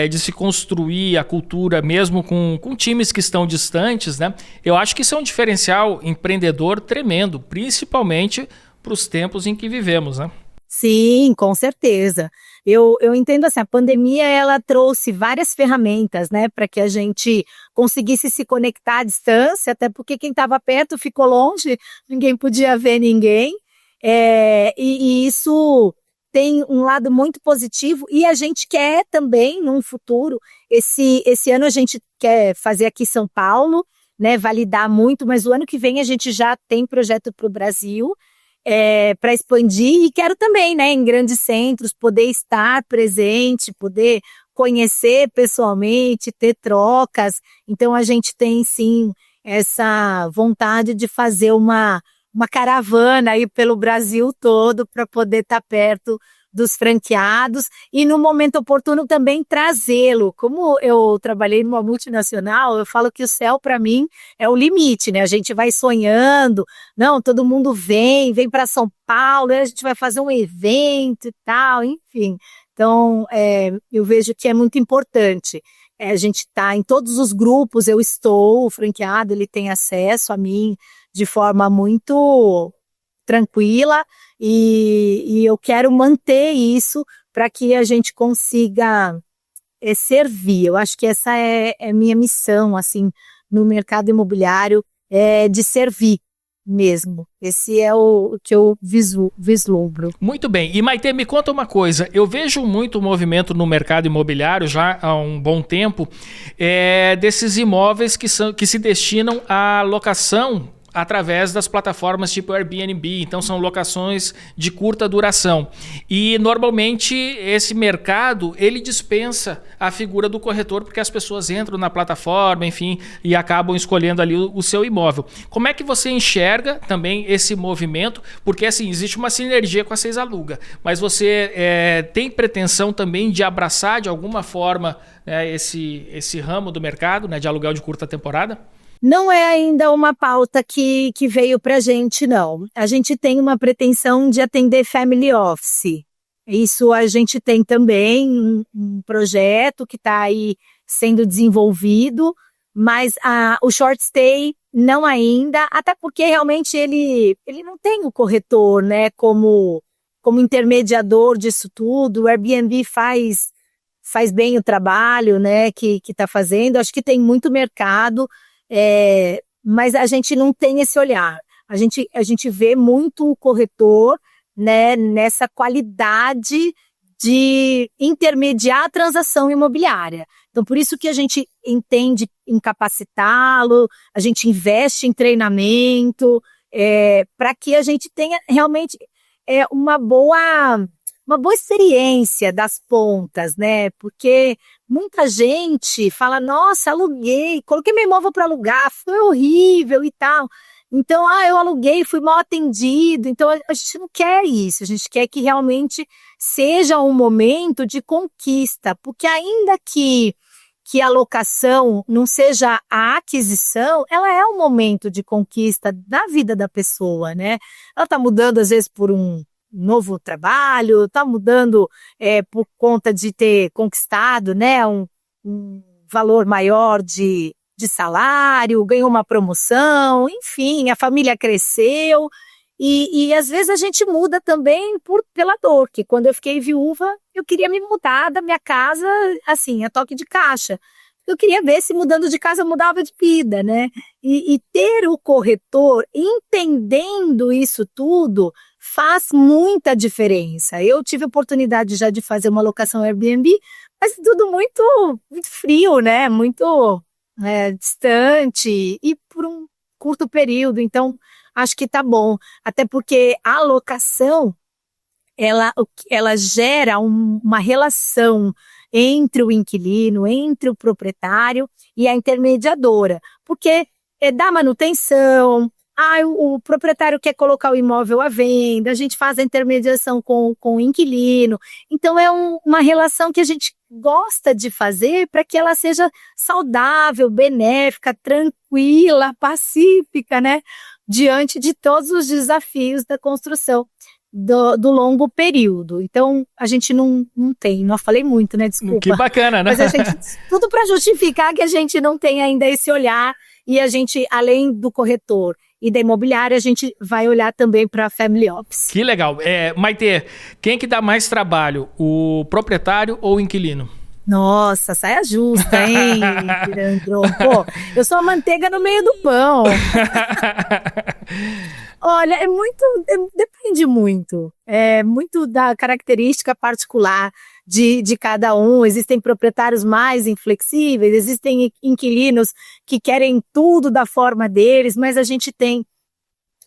de se construir a cultura mesmo com times que estão distantes, né? Eu acho que isso é um diferencial empreendedor tremendo, principalmente para os tempos em que vivemos, né? Sim, com certeza. Eu entendo assim, a pandemia ela trouxe várias ferramentas, né, para que a gente conseguisse se conectar à distância, até porque quem estava perto ficou longe, ninguém podia ver ninguém, e isso tem um lado muito positivo e a gente quer também, num futuro, esse ano a gente quer fazer aqui em São Paulo, né, validar muito, mas o ano que vem a gente já tem projeto para o Brasil, para expandir, e quero também, né, em grandes centros, poder estar presente, poder conhecer pessoalmente, ter trocas. Então a gente tem sim essa vontade de fazer uma caravana aí pelo Brasil todo para poder estar perto dos franqueados e no momento oportuno também trazê-lo. Como eu trabalhei numa multinacional, eu falo que o céu para mim é o limite, né? A gente vai sonhando, não, todo mundo vem para São Paulo, a gente vai fazer um evento e tal, enfim. Então, eu vejo que é muito importante. A gente está em todos os grupos, eu estou, o franqueado, ele tem acesso a mim de forma muito tranquila, e eu quero manter isso para que a gente consiga servir. Eu acho que essa é minha missão, assim, no mercado imobiliário, de servir mesmo. Esse é o que eu vislumbro. Muito bem. E Maitê, me conta uma coisa. Eu vejo muito movimento no mercado imobiliário já há um bom tempo, desses imóveis que se destinam à locação através das plataformas tipo Airbnb, então são locações de curta duração. E normalmente esse mercado, ele dispensa a figura do corretor, porque as pessoas entram na plataforma, enfim, e acabam escolhendo ali o seu imóvel. Como é que você enxerga também esse movimento? Porque assim, existe uma sinergia com a Seisaluga, mas você tem pretensão também de abraçar de alguma forma, né, esse ramo do mercado, né, de aluguel de curta temporada? Não é ainda uma pauta que veio para a gente, não. A gente tem uma pretensão de atender family office. Isso a gente tem também um projeto que está aí sendo desenvolvido, mas o short stay não ainda, até porque realmente ele não tem o corretor, né, como intermediador disso tudo. O Airbnb faz bem o trabalho, né, que está fazendo. Acho que tem muito mercado. Mas a gente não tem esse olhar. A gente vê muito o corretor, né, nessa qualidade de intermediar a transação imobiliária. Então, por isso que a gente entende em capacitá-lo, a gente investe em treinamento, para que a gente tenha realmente é uma boa experiência das pontas, né? Porque muita gente fala, nossa, aluguei, coloquei meu imóvel para alugar, foi horrível e tal. Então, eu aluguei, fui mal atendido. Então, a gente não quer isso, a gente quer que realmente seja um momento de conquista, porque ainda que a locação não seja a aquisição, ela é um momento de conquista da vida da pessoa, né? Ela está mudando, às vezes, por um novo trabalho, está mudando por conta de ter conquistado, né, um valor maior de salário, ganhou uma promoção, enfim, a família cresceu. E às vezes a gente muda também pela dor, que quando eu fiquei viúva, eu queria me mudar da minha casa, assim, a toque de caixa. Eu queria ver se mudando de casa eu mudava de vida, né? E ter o corretor entendendo isso tudo faz muita diferença. Eu tive a oportunidade já de fazer uma locação Airbnb, mas tudo muito, muito frio, né? Muito distante e por um curto período. Então, acho que tá bom, até porque a locação, ela gera uma relação entre o inquilino, entre o proprietário e a intermediadora, porque dá manutenção, o proprietário quer colocar o imóvel à venda, a gente faz a intermediação com o inquilino, então é uma relação que a gente gosta de fazer para que ela seja saudável, benéfica, tranquila, pacífica, né? Diante de todos os desafios da construção do longo período. Então, a gente não tem, não falei muito, né? Desculpa. Que bacana, né? Mas a gente, tudo para justificar que a gente não tem ainda esse olhar e a gente, além do corretor e da imobiliária, a gente vai olhar também para a family office. Que legal. Maitê, quem que dá mais trabalho, o proprietário ou o inquilino? Nossa, saia justa, hein, Pirandro? Pô, eu sou a manteiga no meio do pão. Olha, depende muito. É muito da característica particular de cada um. Existem proprietários mais inflexíveis, existem inquilinos que querem tudo da forma deles, mas a gente tem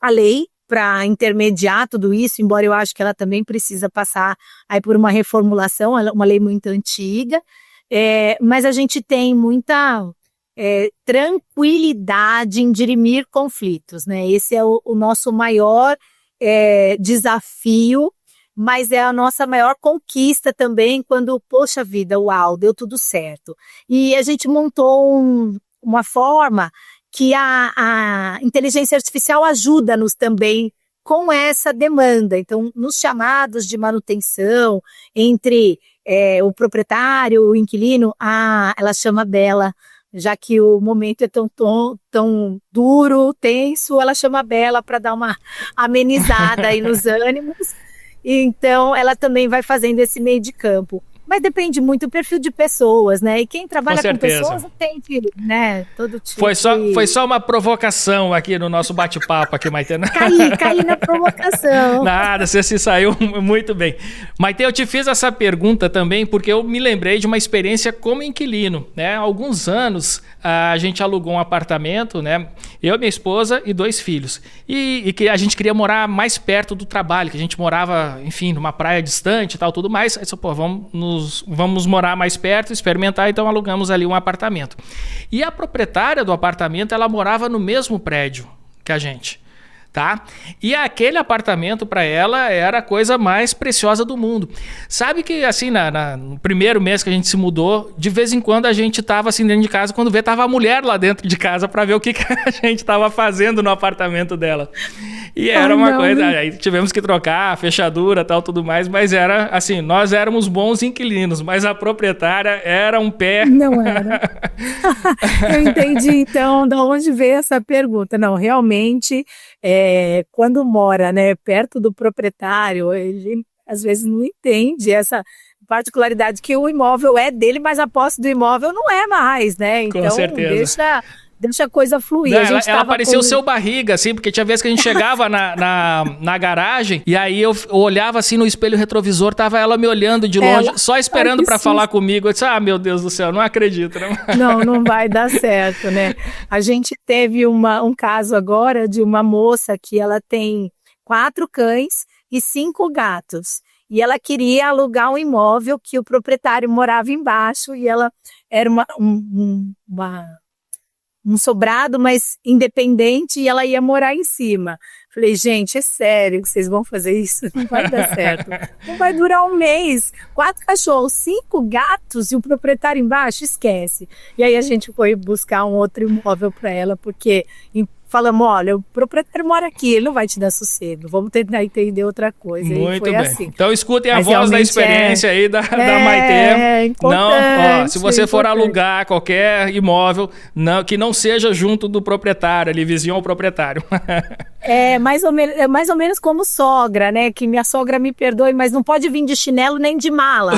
a lei para intermediar tudo isso, embora eu acho que ela também precisa passar aí por uma reformulação, uma lei muito antiga, mas a gente tem muita tranquilidade em dirimir conflitos, né? Esse é o nosso maior desafio, mas é a nossa maior conquista também quando, poxa vida, uau, deu tudo certo. E a gente montou uma forma que a inteligência artificial ajuda-nos também com essa demanda. Então, nos chamados de manutenção, entre o proprietário, o inquilino, ela chama Bela, já que o momento é tão duro, tenso, ela chama a Bela para dar uma amenizada aí nos ânimos. Então, ela também vai fazendo esse meio de campo. Mas depende muito do perfil de pessoas, né? E quem trabalha com pessoas tem que, né? Todo tipo. Foi só uma provocação aqui no nosso bate-papo aqui, Maitê. Caí na provocação. Nada, você se saiu muito bem. Maitê, eu te fiz essa pergunta também porque eu me lembrei de uma experiência como inquilino, né? Há alguns anos a gente alugou um apartamento, né? Eu, minha esposa e 2 filhos. E que a gente queria morar mais perto do trabalho, que a gente morava, enfim, numa praia distante e tal, tudo mais. Aí, pô, vamos morar mais perto, experimentar, então alugamos ali um apartamento. E a proprietária do apartamento, ela morava no mesmo prédio que a gente, tá? E aquele apartamento para ela era a coisa mais preciosa do mundo. Sabe que assim, no primeiro mês que a gente se mudou, de vez em quando a gente tava assim dentro de casa, quando vê, tava a mulher lá dentro de casa para ver o que a gente tava fazendo no apartamento dela. E era uma coisa, aí tivemos que trocar a fechadura e tal, tudo mais, mas era assim, nós éramos bons inquilinos, mas a proprietária era um pé. Não era. Eu entendi, então, de onde veio essa pergunta. Não, realmente, quando mora, né, perto do proprietário, ele às vezes não entende essa particularidade que o imóvel é dele, mas a posse do imóvel não é mais, né? Então, com certeza. Deixa a coisa fluir. Não, ela parecia o seu barriga, assim, porque tinha vezes que a gente chegava na garagem e aí eu olhava assim no espelho retrovisor, tava ela me olhando de longe, só esperando pra falar comigo. Eu disse, meu Deus do céu, não acredito. Não vai dar certo, né? A gente teve um caso agora de uma moça que ela tem 4 cães e 5 gatos. E ela queria alugar um imóvel que o proprietário morava embaixo e ela era um sobrado, mas independente, e ela ia morar em cima. Falei, gente, é sério que vocês vão fazer isso? Não vai dar certo. Não vai durar um mês. 4 cachorros, 5 gatos e o proprietário embaixo, esquece. E aí a gente foi buscar um outro imóvel para ela, porque falamos, olha, o proprietário mora aqui, ele não vai te dar sossego. Vamos tentar entender outra coisa. Muito e foi bem. Assim. Então escutem a voz da experiência aí da Maitê. É importante. Se você for alugar qualquer imóvel, que não seja junto do proprietário, ali vizinho ao proprietário. É mais ou menos como sogra, né? Que minha sogra me perdoe, mas não pode vir de chinelo nem de mala.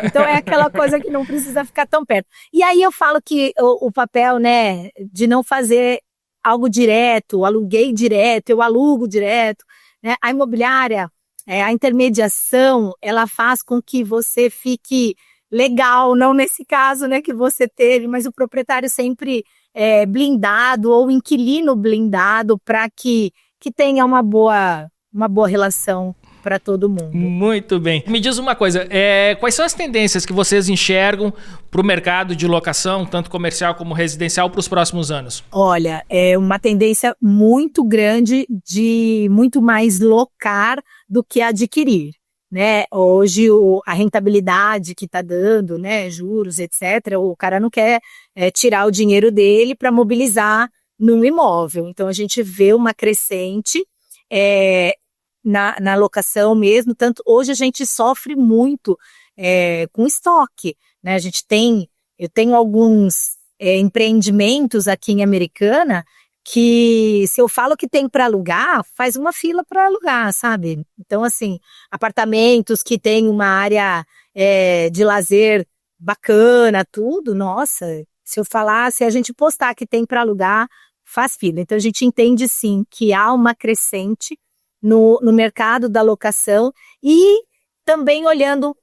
Então é aquela coisa que não precisa ficar tão perto. E aí eu falo que o papel, né, de não fazer algo direto, aluguei direto, eu alugo direto, né? A imobiliária, a intermediação, ela faz com que você fique legal, não nesse caso, né, que você teve, mas o proprietário sempre blindado ou inquilino blindado para que tenha uma boa relação para todo mundo. Muito bem. Me diz uma coisa, quais são as tendências que vocês enxergam para o mercado de locação, tanto comercial como residencial, para os próximos anos? Olha, é uma tendência muito grande de muito mais locar do que adquirir, né? Hoje a rentabilidade que está dando, né, juros, etc., o cara não quer tirar o dinheiro dele para mobilizar num imóvel. Então a gente vê uma crescente na locação mesmo, tanto hoje a gente sofre muito com estoque, né? Eu tenho alguns empreendimentos aqui em Americana que, se eu falo que tem para alugar, faz uma fila para alugar, sabe? Então, assim, apartamentos que tem uma área de lazer bacana, tudo, nossa, se a gente postar que tem para alugar, faz fila. Então, a gente entende, sim, que há uma crescente no mercado da locação e também olhando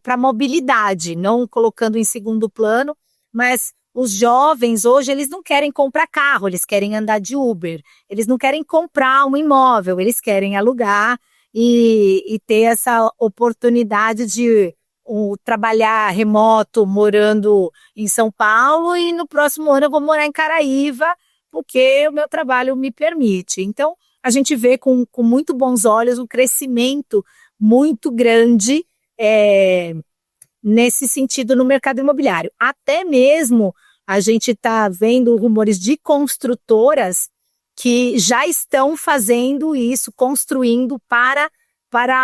para a mobilidade, não colocando em segundo plano, mas os jovens hoje, eles não querem comprar carro, eles querem andar de Uber, eles não querem comprar um imóvel, eles querem alugar e ter essa oportunidade de trabalhar remoto, morando em São Paulo, e no próximo ano eu vou morar em Caraíva, porque o meu trabalho me permite. Então, a gente vê com muito bons olhos um crescimento muito grande nesse sentido no mercado imobiliário. Até mesmo a gente está vendo rumores de construtoras que já estão fazendo isso, construindo para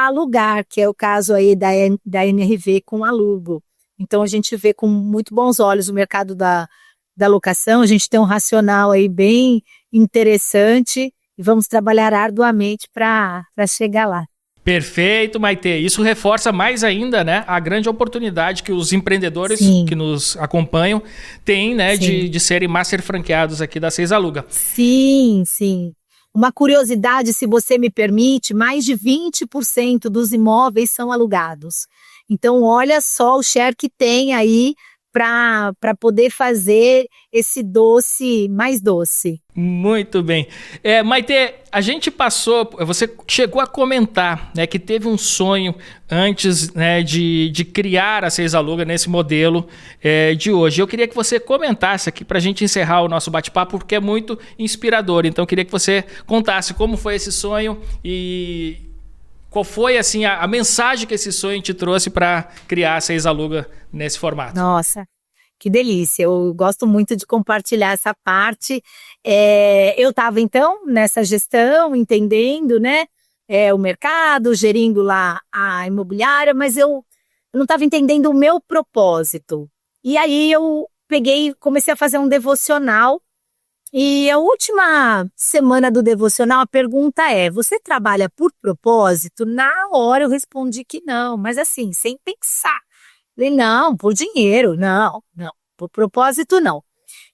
alugar, que é o caso aí da NRV com alugo. Então a gente vê com muito bons olhos o mercado da locação, a gente tem um racional aí bem interessante e vamos trabalhar arduamente para chegar lá. Perfeito, Maitê. Isso reforça mais ainda, né, a grande oportunidade que os empreendedores que nos acompanham têm, né, de serem master franqueados aqui da Seis Aluga. Sim, sim. Uma curiosidade, se você me permite, mais de 20% dos imóveis são alugados. Então, olha só o share que tem aí para poder fazer esse doce mais doce. Muito bem. Maitê, a gente você chegou a comentar, né, que teve um sonho antes, né, de criar a Seis Aluga nesse modelo de hoje. Eu queria que você comentasse aqui para a gente encerrar o nosso bate-papo, porque é muito inspirador. Então, eu queria que você contasse como foi esse sonho e qual foi, assim, a mensagem que esse sonho te trouxe para criar a Seis Aluga nesse formato. Nossa, que delícia. Eu gosto muito de compartilhar essa parte. Eu estava, então, nessa gestão, entendendo, né, o mercado, gerindo lá a imobiliária, mas eu não estava entendendo o meu propósito. E aí eu comecei a fazer um devocional. E a última semana do devocional, a pergunta você trabalha por propósito? Na hora eu respondi que não, mas assim, sem pensar. Falei, não, por dinheiro, não, por propósito não.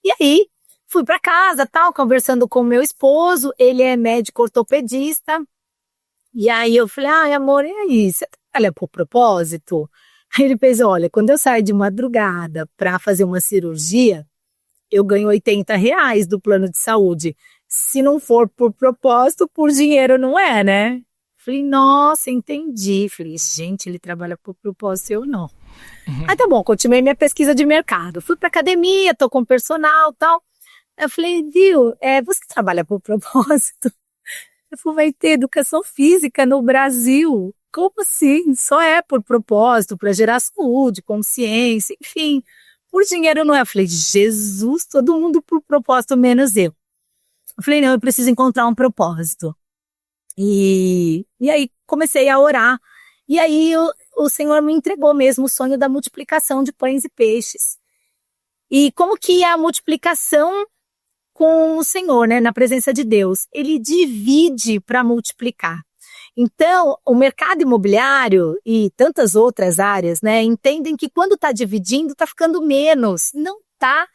E aí, fui para casa, conversando com o meu esposo, ele é médico ortopedista, e aí eu falei, amor, e aí, você trabalha por propósito? Aí ele fez, olha, quando eu saio de madrugada para fazer uma cirurgia, eu ganho R$80 do plano de saúde. Se não for por propósito, por dinheiro não é, né? Falei, nossa, entendi. Falei, gente, ele trabalha por propósito, eu não. Aí tá bom, continuei minha pesquisa de mercado. Fui pra academia, tô com personal e tal. Eu falei, viu, você trabalha por propósito? Eu falei, vai ter educação física no Brasil? Como assim? Só é por propósito, para gerar saúde, consciência, enfim. Por dinheiro não é. Eu falei, Jesus, todo mundo por propósito, menos eu. Eu falei, não, eu preciso encontrar um propósito. E aí comecei a orar. E aí o Senhor me entregou mesmo o sonho da multiplicação de pães e peixes. E como que a multiplicação com o Senhor, né, na presença de Deus, ele divide para multiplicar. Então, o mercado imobiliário e tantas outras áreas, né, entendem que quando está dividindo, está ficando menos. Não está,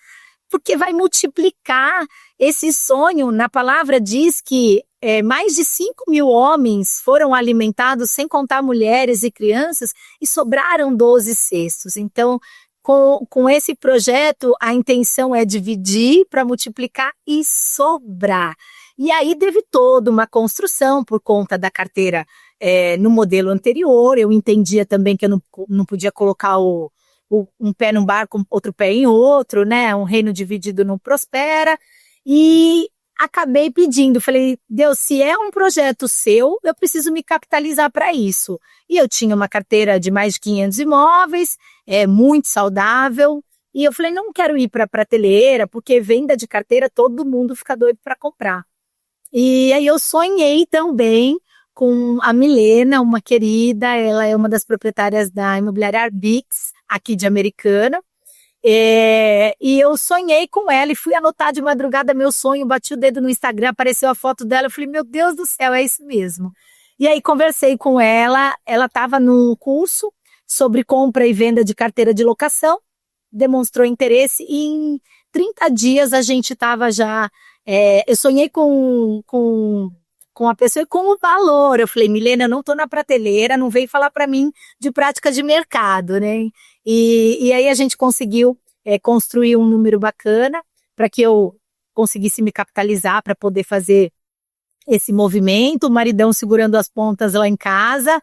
porque vai multiplicar. Esse sonho, na palavra diz que mais de 5.000 homens foram alimentados, sem contar mulheres e crianças, e sobraram 12 cestos. Então, com esse projeto, a intenção é dividir para multiplicar e sobrar. E aí teve toda uma construção por conta da carteira no modelo anterior. Eu entendia também que eu não podia colocar um pé num barco, outro pé em outro, né? Um reino dividido não prospera. E acabei pedindo, falei, Deus, se é um projeto seu, eu preciso me capitalizar para isso. E eu tinha uma carteira de mais de 500 imóveis, muito saudável, e eu falei, não quero ir para prateleira, porque venda de carteira todo mundo fica doido para comprar. E aí eu sonhei também com a Milena, uma querida, ela é uma das proprietárias da imobiliária Arbix, aqui de Americana. E eu sonhei com ela e fui anotar de madrugada meu sonho, bati o dedo no Instagram, apareceu a foto dela, eu falei, meu Deus do céu, é isso mesmo. E aí conversei com ela estava num curso sobre compra e venda de carteira de locação, demonstrou interesse e em 30 dias a gente estava já, eu sonhei com a pessoa e com o valor. Eu falei, Milena, eu não estou na prateleira, não vem falar para mim de prática de mercado, né? E aí a gente conseguiu construir um número bacana para que eu conseguisse me capitalizar para poder fazer esse movimento, o maridão segurando as pontas lá em casa,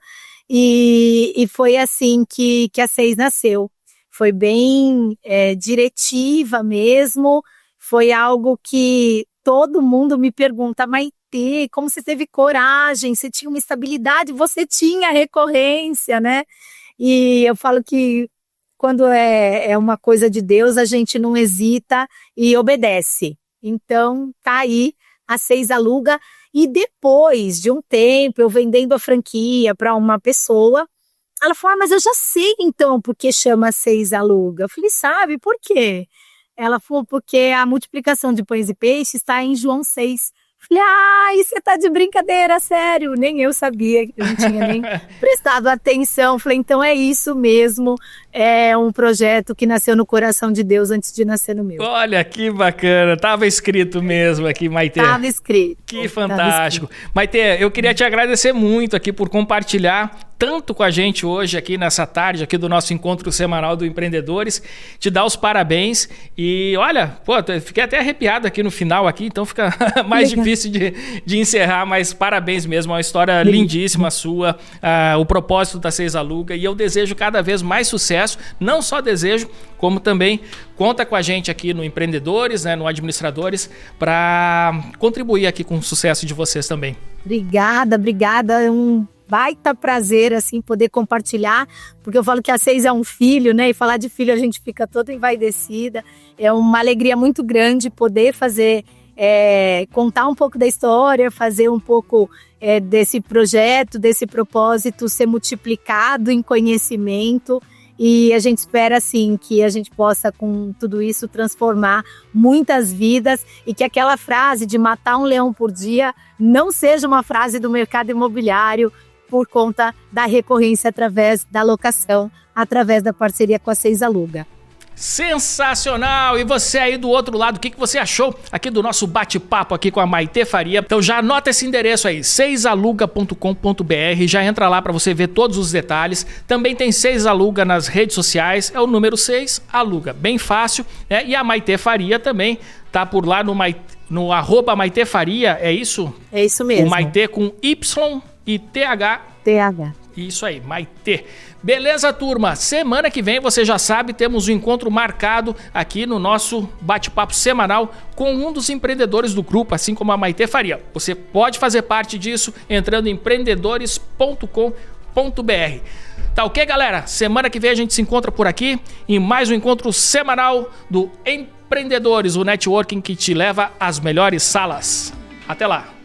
e foi assim que a Seis nasceu. Foi bem diretiva mesmo, foi algo que todo mundo me pergunta, Maitê, como você teve coragem, você tinha uma estabilidade, você tinha recorrência, né? E eu falo que quando é uma coisa de Deus, a gente não hesita e obedece. Então, tá aí, a Seis aluga. E depois de um tempo, eu vendendo a franquia para uma pessoa, ela falou, mas eu já sei então por que chama Seis aluga. Eu falei, sabe por quê? Ela falou, porque a multiplicação de pães e peixes está em João 6. Falei, você tá de brincadeira, sério? Nem eu sabia, eu não tinha nem prestado atenção. Falei, então é isso mesmo, é um projeto que nasceu no coração de Deus antes de nascer no meu. Olha, que bacana, tava escrito mesmo aqui, Maitê. Tava escrito. Que fantástico. Maitê, eu queria te agradecer muito aqui por compartilhar tanto com a gente hoje aqui nessa tarde aqui do nosso encontro semanal do Empreendedores, te dar os parabéns e olha, fiquei até arrepiado aqui no final aqui, então fica mais difícil de encerrar, mas parabéns mesmo, é uma história lindíssima sua, o propósito da Seis Aluga e eu desejo cada vez mais sucesso, não só desejo, como também conta com a gente aqui no Empreendedores, né, no Administradores, para contribuir aqui com o sucesso de vocês também. Obrigada, é um baita prazer, assim, poder compartilhar, porque eu falo que a Seis é um filho, né, e falar de filho a gente fica toda envaidecida, é uma alegria muito grande poder fazer, contar um pouco da história, fazer um pouco desse projeto, desse propósito ser multiplicado em conhecimento, e a gente espera, assim, que a gente possa, com tudo isso, transformar muitas vidas e que aquela frase de matar um leão por dia não seja uma frase do mercado imobiliário por conta da recorrência através da locação, através da parceria com a Seis Aluga. Sensacional! E você aí do outro lado, o que você achou aqui do nosso bate-papo aqui com a Maitê Faria? Então já anota esse endereço aí, seisaluga.com.br, já entra lá para você ver todos os detalhes. Também tem Seis Aluga nas redes sociais, é o número 6, aluga, bem fácil, né? E a Maitê Faria também tá por lá no @Maitê Faria, é isso? É isso mesmo. O Maitê com Y e TH. TH. Isso aí, Maitê. Beleza, turma? Semana que vem, você já sabe, temos um encontro marcado aqui no nosso bate-papo semanal com um dos empreendedores do grupo, assim como a Maitê faria. Você pode fazer parte disso entrando em empreendedores.com.br. Tá ok, galera? Semana que vem a gente se encontra por aqui em mais um encontro semanal do Empreendedores, o networking que te leva às melhores salas. Até lá!